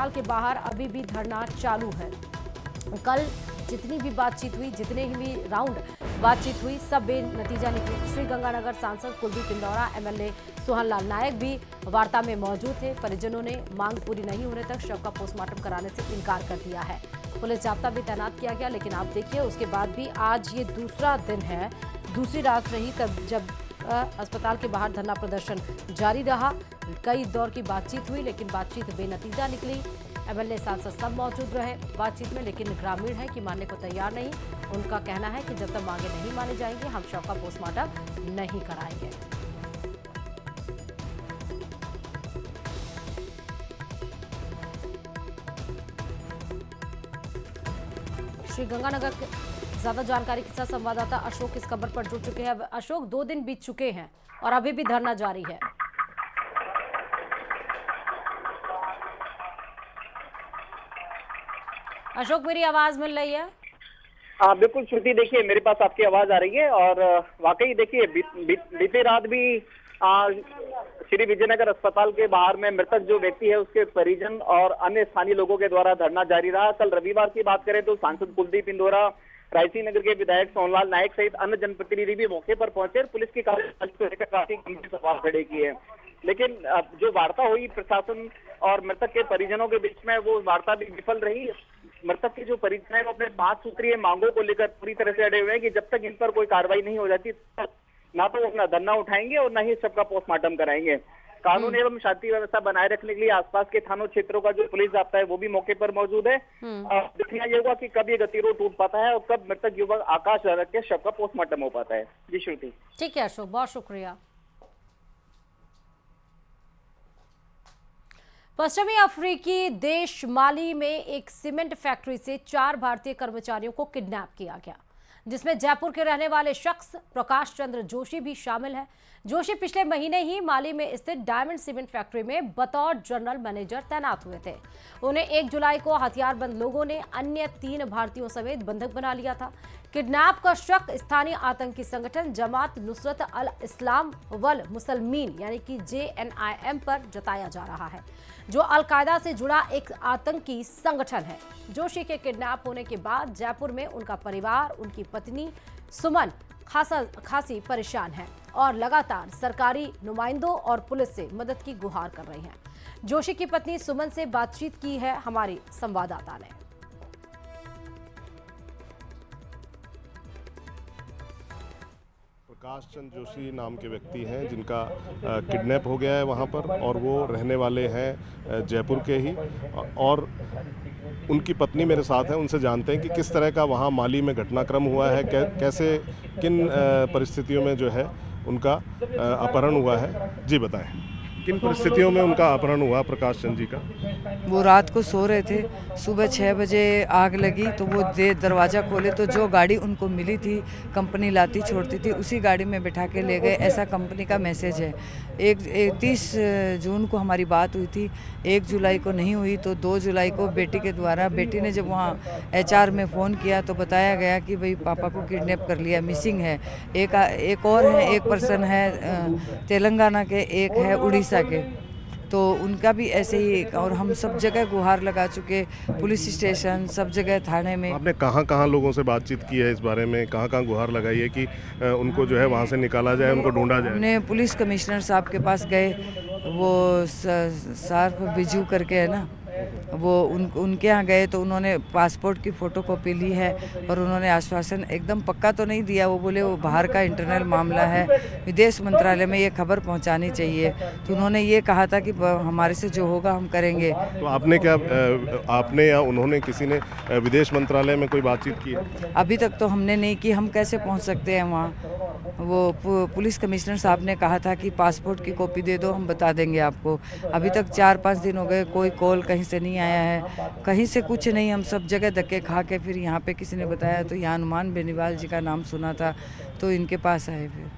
अस्पताल के बाहर अभी भी धरना चालू है। कल जितनी भी बातचीत हुई, जितने भी राउंड बातचीत हुई, सब बेनतीजा निकली। श्रीगंगानगर सांसद कुलदीप इंदौरा, एमएलए सोहनलाल नायक भी वार्ता में मौजूद थे। परिजनों ने मांग पूरी नहीं होने तक शव का पोस्टमार्टम कराने से इनकार कर दिया है। पुलिस जाब्ता भी तैनात किया गया, लेकिन आप देखिए उसके बाद भी आज ये दूसरा दिन है, दूसरी रात रही जब अस्पताल के बाहर धरना प्रदर्शन जारी रहा। कई दौर की बातचीत हुई, लेकिन बातचीत बेनतीजा निकली। एमएलए सांसद सब मौजूद रहे बातचीत में, लेकिन ग्रामीण है कि मानने को तैयार नहीं। उनका कहना है कि जब तक मांगे नहीं माने जाएंगे, हम शव का पोस्टमार्टम नहीं कराएंगे। श्रीगंगानगर के ज्यादा जानकारी के साथ संवाददाता अशोक इस खबर पर जुड़ चुके हैं। अशोक, 2 दिन बीत चुके हैं और अभी भी धरना जारी है। अशोक, मेरी आवाज मिल रही है? हाँ बिल्कुल श्रुति, देखिए मेरे पास आपकी आवाज आ रही है। और वाकई देखिए बीती रात भी श्री विजयनगर अस्पताल के बाहर में मृतक जो व्यक्ति है उसके परिजन और अन्य स्थानीय लोगों के द्वारा धरना जारी रहा। कल रविवार की बात करें तो सांसद कुलदीप इंदौरा, रायसी नगर के विधायक सोहनलाल नायक सहित अन्य जनप्रतिनिधि भी मौके पर पहुंचे और पुलिस की कार्यवाही को लेकर काफी गंभीर सवाल खड़े किए। लेकिन जो वार्ता हुई प्रशासन और मृतक के परिजनों के बीच में, वो वार्ता भी विफल रही। मृतक के जो परिजन है वो अपने 5 सूत्रीय मांगों को लेकर पूरी तरह से अड़े हुए हैं कि जब तक इन पर कोई कार्रवाई नहीं हो जाती ना तो वो अपना धरना उठाएंगे और ना ही सबका पोस्टमार्टम कराएंगे। कानून एवं शांति व्यवस्था बनाए रखने के लिए आसपास के थानों क्षेत्रों का जो पुलिस जाब्ता है वो भी मौके पर मौजूद है। देखना ये होगा कि कब ये गतिरोध टूट पाता है और कब मृतक युवक आकाश रख के शव का पोस्टमार्टम हो पाता है। जी श्रुति। ठीक है अशोक, बहुत शुक्रिया। पश्चिमी अफ्रीकी देश माली में एक सीमेंट फैक्ट्री से 4 भारतीय कर्मचारियों को किडनैप किया गया, जिसमें जयपुर के रहने वाले शख्स प्रकाश चंद्र जोशी भी शामिल है। जोशी पिछले महीने ही माली में स्थित डायमंड सीमेंट फैक्ट्री में बतौर जनरल मैनेजर तैनात हुए थे। उन्हें 1 जुलाई को हथियारबंद लोगों ने अन्य 3 भारतीयों समेत बंधक बना लिया था। किडनैप का शक स्थानीय आतंकी संगठन जमात नुसरत अल इस्लाम वल मुसलमीन यानी कि JNIM पर जताया जा रहा है, जो अलकायदा से जुड़ा एक आतंकी संगठन है। जोशी के किडनैप होने के बाद जयपुर में उनका परिवार, उनकी पत्नी सुमन खासी परेशान है और लगातार सरकारी नुमाइंदों और पुलिस से मदद की गुहार कर रही हैं। जोशी की पत्नी सुमन से बातचीत की है हमारी संवाददाता ने। प्रकाश चंद्र जोशी नाम के व्यक्ति हैं जिनका किडनैप हो गया है वहाँ पर, और वो रहने वाले हैं जयपुर के ही, और उनकी पत्नी मेरे साथ हैं। उनसे जानते हैं कि किस तरह का वहाँ माली में घटनाक्रम हुआ है, कैसे किन परिस्थितियों में जो है उनका अपहरण हुआ है। जी बताएं, किन परिस्थितियों में उनका अपहरण हुआ प्रकाश चंद्र जी का? वो रात को सो रहे थे, सुबह 6 बजे आग लगी तो वो दरवाज़ा खोले तो जो गाड़ी उनको मिली थी, कंपनी लाती छोड़ती थी, उसी गाड़ी में बिठा के ले गए, ऐसा कंपनी का मैसेज है। 30 जून को हमारी बात हुई थी, 1 जुलाई को नहीं हुई तो 2 जुलाई को बेटी के द्वारा, बेटी ने जब वहाँ HR में फ़ोन किया तो बताया गया कि भाई पापा को किडनैप कर लिया, मिसिंग है। एक और है, एक पर्सन है तेलंगाना के, एक है उड़ीसा के, तो उनका भी ऐसे ही। और हम सब जगह गुहार लगा चुके, पुलिस स्टेशन, सब जगह थाने में। आपने कहाँ लोगों से बातचीत की है इस बारे में? कहाँ गुहार लगाई है कि उनको जो है वहाँ से निकाला जाए, उनको ढूंढा जाए? हमने पुलिस कमिश्नर साहब के पास गए, वो सार्फ बिजू करके है ना, वो उनके यहाँ गए तो उन्होंने पासपोर्ट की फ़ोटोकॉपी ली है और उन्होंने आश्वासन एकदम पक्का तो नहीं दिया। वो बोले वो बाहर का इंटरनल मामला है, विदेश मंत्रालय में ये खबर पहुंचानी चाहिए। तो उन्होंने ये कहा था कि हमारे से जो होगा हम करेंगे। तो आपने या उन्होंने, किसी ने विदेश मंत्रालय में कोई बातचीत की है? अभी तक तो हमने नहीं की, हम कैसे पहुँच सकते हैं वहाँ। वो पुलिस कमिश्नर साहब ने कहा था कि पासपोर्ट की कॉपी दे दो, हम बता देंगे आपको। अभी तक 4-5 दिन हो गए, कोई कॉल कहीं से नहीं आया है, कहीं से कुछ नहीं। हम सब जगह धक्के खा के फिर यहाँ पे किसी ने बताया तो यहाँ हनुमान बेनीवाल जी का नाम सुना था तो इनके पास आए। फिर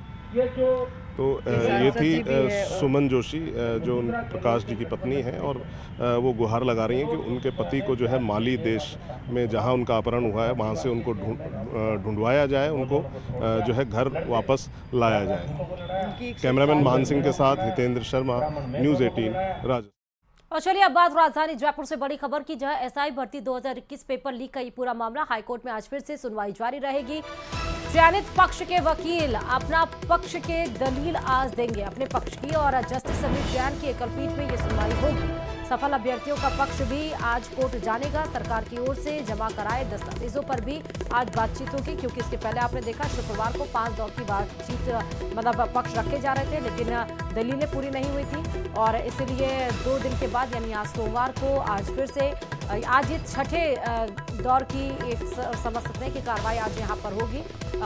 तो ये थी सुमन जोशी जो प्रकाश जी की पत्नी है, और वो गुहार लगा रही हैं कि उनके पति को जो है माली देश में जहां उनका अपहरण हुआ है वहां से उनको ढूंढवाया जाए, उनको जो है घर वापस लाया जाए। कैमरामैन मान सिंह के साथ हितेंद्र शर्मा, न्यूज़ 18 राजस्थान। और चलिए अब बात राजधानी जयपुर से बड़ी खबर की, जहां एसआई भर्ती 2021 पेपर लीक का ये पूरा मामला हाईकोर्ट में आज फिर से सुनवाई जारी रहेगी। चयनित पक्ष के वकील अपना पक्ष के दलील आज देंगे अपने पक्ष की, और जस्टिस समीर जैन की एकलपीठ में ये सुनवाई होगी। सफल अभ्यर्थियों का पक्ष भी आज कोर्ट जानेगा। सरकार की ओर से जमा कराए दस्तावेजों पर भी आज बातचीत होगी, क्योंकि इसके पहले आपने देखा शुक्रवार को 5 दौर की बातचीत मतलब पक्ष रखे जा रहे थे, लेकिन दलीलें पूरी नहीं हुई थी, और इसलिए 2 दिन के बाद यानी आज सोमवार को आज फिर से आज ये छठे दौर की एक समझ सकते हैं कि कार्रवाई आज यहाँ पर होगी।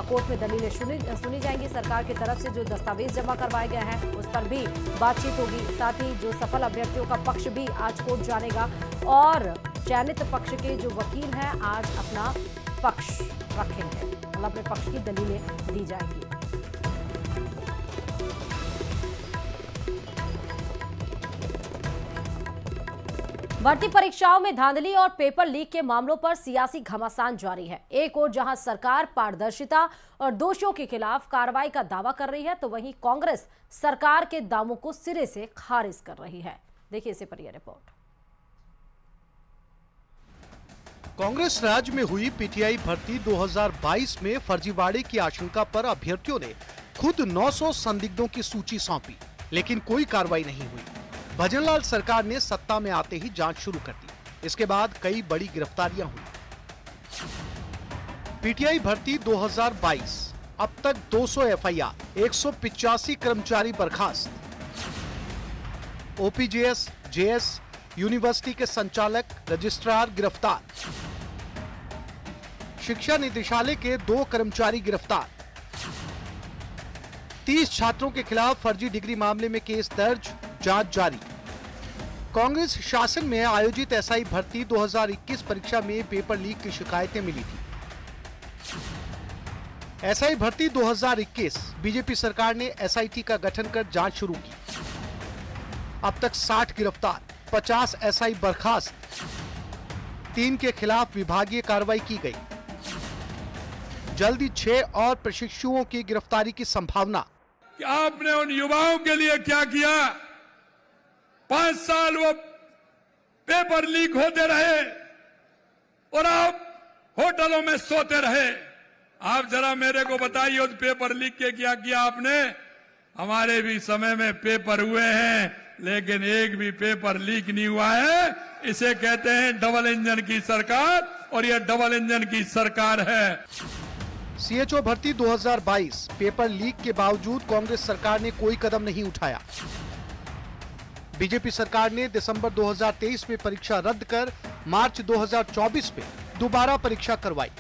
कोर्ट में दलीलें सुनी जाएंगी। सरकार की तरफ से जो दस्तावेज जमा करवाए गए हैं उस पर भी बातचीत होगी। साथ ही जो सफल अभ्यर्थियों का पक्ष भी आज कोर्ट जानेगा, और चयनित पक्ष के जो वकील हैं आज अपना पक्ष रखेंगे, मतलब अपने पक्ष की दलीलें दी जाएंगी। भर्ती परीक्षाओं में धांधली और पेपर लीक के मामलों पर सियासी घमासान जारी है। एक ओर जहां सरकार पारदर्शिता और दोषियों के खिलाफ कार्रवाई का दावा कर रही है, तो वहीं कांग्रेस सरकार के दावों को सिरे से खारिज कर रही है। देखिए इसे पर यह रिपोर्ट। कांग्रेस राज्य में हुई पीटीआई भर्ती 2022 में फर्जीवाड़े की आशंका पर अभ्यर्थियों ने खुद 900 संदिग्धों की सूची सौंपी, लेकिन कोई कार्रवाई नहीं हुई। भजनलाल सरकार ने सत्ता में आते ही जांच शुरू कर दी। इसके बाद कई बड़ी गिरफ्तारियां हुई। पीटीआई भर्ती 2022 अब तक 200 एफआईआर, 185 कर्मचारी बर्खास्त। ओपीजेएस, जेएस, यूनिवर्सिटी के संचालक, रजिस्ट्रार गिरफ्तार। शिक्षा निदेशालय के 2 कर्मचारी गिरफ्तार। 30 छात्रों के खिलाफ फर्जी डिग्री मामले में केस दर्ज, जांच जारी। कांग्रेस शासन में आयोजित एसआई भर्ती 2021 परीक्षा में पेपर लीक की शिकायतें मिली थी। एसआई भर्ती 2021 बीजेपी सरकार ने एसआईटी का गठन कर जांच शुरू की। अब तक 60 गिरफ्तार, 50 एसआई बर्खास्त, 3 के खिलाफ विभागीय कार्रवाई की गई। जल्दी 6 और प्रशिक्षुओं की गिरफ्तारी की संभावना। कि आपने उन युवाओं के लिए क्या किया? 5 साल वो पेपर लीक होते रहे और आप होटलों में सोते रहे। आप जरा मेरे को बताइए उस पेपर लीक के क्या किया आपने? हमारे भी समय में पेपर हुए हैं, लेकिन एक भी पेपर लीक नहीं हुआ है। इसे कहते हैं डबल इंजन की सरकार, और यह डबल इंजन की सरकार है। सीएचओ भर्ती 2022 पेपर लीक के बावजूद कांग्रेस सरकार ने कोई कदम नहीं उठाया। बीजेपी सरकार ने दिसंबर 2023 में परीक्षा रद्द कर मार्च 2024 में दोबारा परीक्षा करवाई।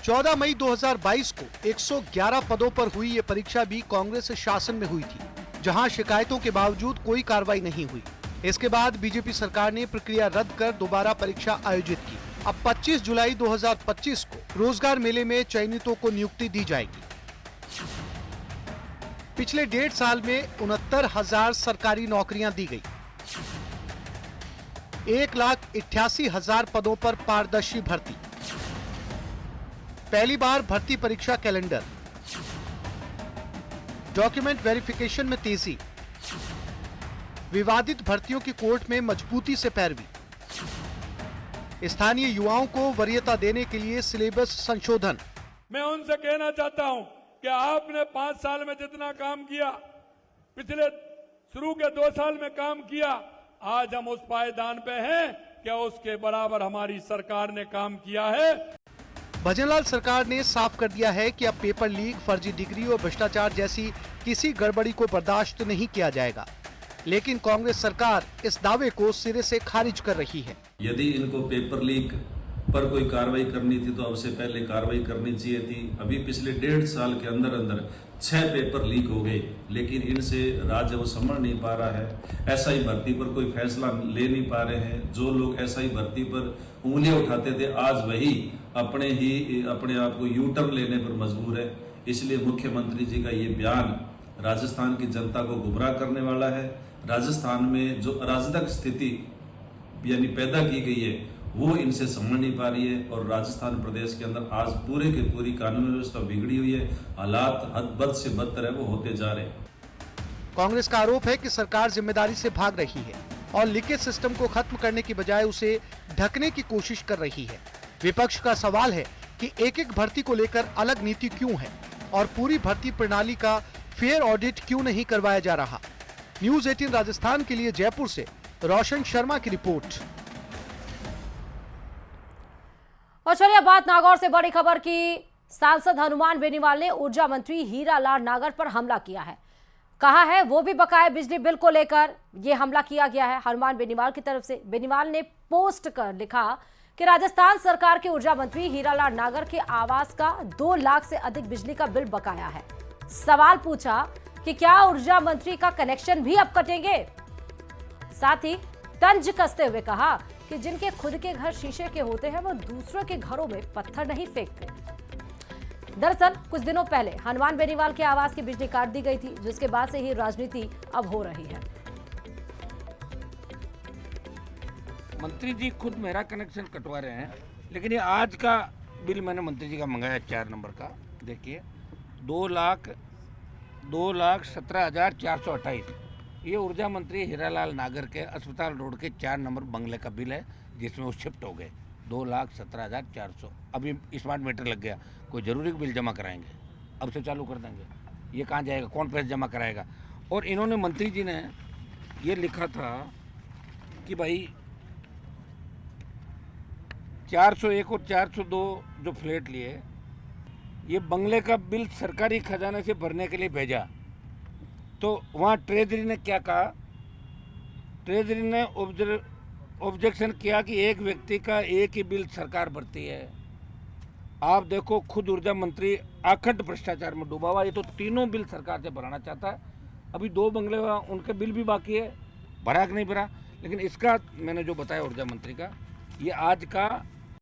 14 मई 2022 को 111 पदों पर हुई ये परीक्षा भी कांग्रेस शासन में हुई थी, जहां शिकायतों के बावजूद कोई कार्रवाई नहीं हुई। इसके बाद बीजेपी सरकार ने प्रक्रिया रद्द कर दोबारा परीक्षा आयोजित की। अब 25 जुलाई 2025 को रोजगार मेले में चयनितों को नियुक्ति दी जाएगी। पिछले 1.5 साल में 69,000 सरकारी नौकरियां दी गई। 1,88,000 पदों पर पारदर्शी भर्ती। पहली बार भर्ती परीक्षा कैलेंडर। डॉक्यूमेंट वेरिफिकेशन में तेजी। विवादित भर्तियों की कोर्ट में मजबूती से पैरवी। स्थानीय युवाओं को वरीयता देने के लिए सिलेबस संशोधन। मैं उनसे कहना चाहता हूं कि आपने 5 साल में जितना काम किया, पिछले शुरू के 2 साल में काम किया, आज हम उस पायदान पे हैं कि उसके बराबर हमारी सरकार ने काम किया है। भजनलाल सरकार ने साफ कर दिया है कि अब पेपर लीक, फर्जी डिग्री और भ्रष्टाचार जैसी किसी गड़बड़ी को बर्दाश्त नहीं किया जाएगा। लेकिन कांग्रेस सरकार इस दावे को सिरे से खारिज कर रही है। यदि इनको पेपर लीक पर कोई कार्रवाई करनी थी तो अब से पहले कार्रवाई करनी चाहिए थी। अभी पिछले 1.5 साल के अंदर 6 पेपर लीक हो गए, लेकिन इनसे राज्य वो समझ नहीं पा रहा है। एसआई भर्ती पर कोई फैसला ले नहीं पा रहे हैं। जो लोग एसआई भर्ती पर उंगलियां उठाते थे, आज वही अपने आप को यू टर्न लेने पर मजबूर है। इसलिए मुख्यमंत्री जी का ये बयान राजस्थान की जनता को गुमराह करने वाला है। राजस्थान में जो अराजकता स्थिति यानी पैदा की गई है वो इनसे समझ नहीं पा रही है, और राजस्थान प्रदेश के अंदर आज पूरे की पूरी कानून व्यवस्था बिगड़ी हुई है। हालात हद बद से बदतर है वो होते जा रहे हैं। कांग्रेस का आरोप है कि सरकार जिम्मेदारी से भाग रही है। और लीकेज सिस्टम को खत्म करने की बजाय उसे ढकने की कोशिश कर रही है। विपक्ष का सवाल है कि एक एक भर्ती को लेकर अलग नीति क्यों है और पूरी भर्ती प्रणाली का फेयर ऑडिट क्यों नहीं करवाया जा रहा। न्यूज 18 राजस्थान के लिए जयपुर से रोशन शर्मा की रिपोर्ट। और चलिए बात नागौर से बड़ी खबर की। सांसद हनुमान बेनीवाल ने ऊर्जा मंत्री हीरालाल नागर पर हमला किया है। कहा है वो भी बकाया बिजली बिल को लेकर ये हमला किया गया है हनुमान बेनीवाल की तरफ से। बेनीवाल ने पोस्ट कर लिखा कि राजस्थान सरकार के ऊर्जा मंत्री हीरालाल नागर के आवास का 2 लाख से अधिक बिजली का बिल बकाया है। सवाल पूछा कि क्या ऊर्जा मंत्री का कनेक्शन भी अब कटेंगे। साथ ही तंज कसते हुए कहा कि जिनके खुद के घर शीशे के होते हैं वो दूसरों के घरों में पत्थर नहीं फेंकते। दरअसल कुछ दिनों पहले हनुमान बेनीवाल के आवास की बिजली काट दी गई थी, जिसके बाद से ही राजनीति अब हो रही है। मंत्री जी खुद मेरा कनेक्शन कटवा रहे हैं, लेकिन ये आज का बिल मैंने मंत्री जी का मंगाया 4 नंबर का। देखिए 2,17,428 ये ऊर्जा मंत्री हीरालाल नागर के अस्पताल रोड के 4 नंबर बंगले का बिल है, जिसमें वो शिफ्ट हो गए। 2,17,400 अभी स्मार्ट मीटर लग गया, कोई ज़रूरी बिल जमा कराएंगे, अब से चालू कर देंगे। ये कहाँ जाएगा, कौन पैसे जमा कराएगा। और इन्होंने मंत्री जी ने ये लिखा था कि भाई 401 और 402 जो फ्लैट लिए, ये बंगले का बिल सरकारी खजाने से भरने के लिए भेजा। तो वहाँ ट्रेजरी ने क्या कहा, ट्रेजरी ने ऑब्जेक्शन किया कि एक व्यक्ति का एक ही बिल सरकार भरती है। आप देखो खुद ऊर्जा मंत्री अखंड भ्रष्टाचार में डूबा हुआ। ये तो तीनों बिल सरकार से भराना चाहता है। अभी 2 बंगले उनके बिल भी बाकी है, भरा कि नहीं भरा। लेकिन इसका मैंने जो बताया ऊर्जा मंत्री का, ये आज का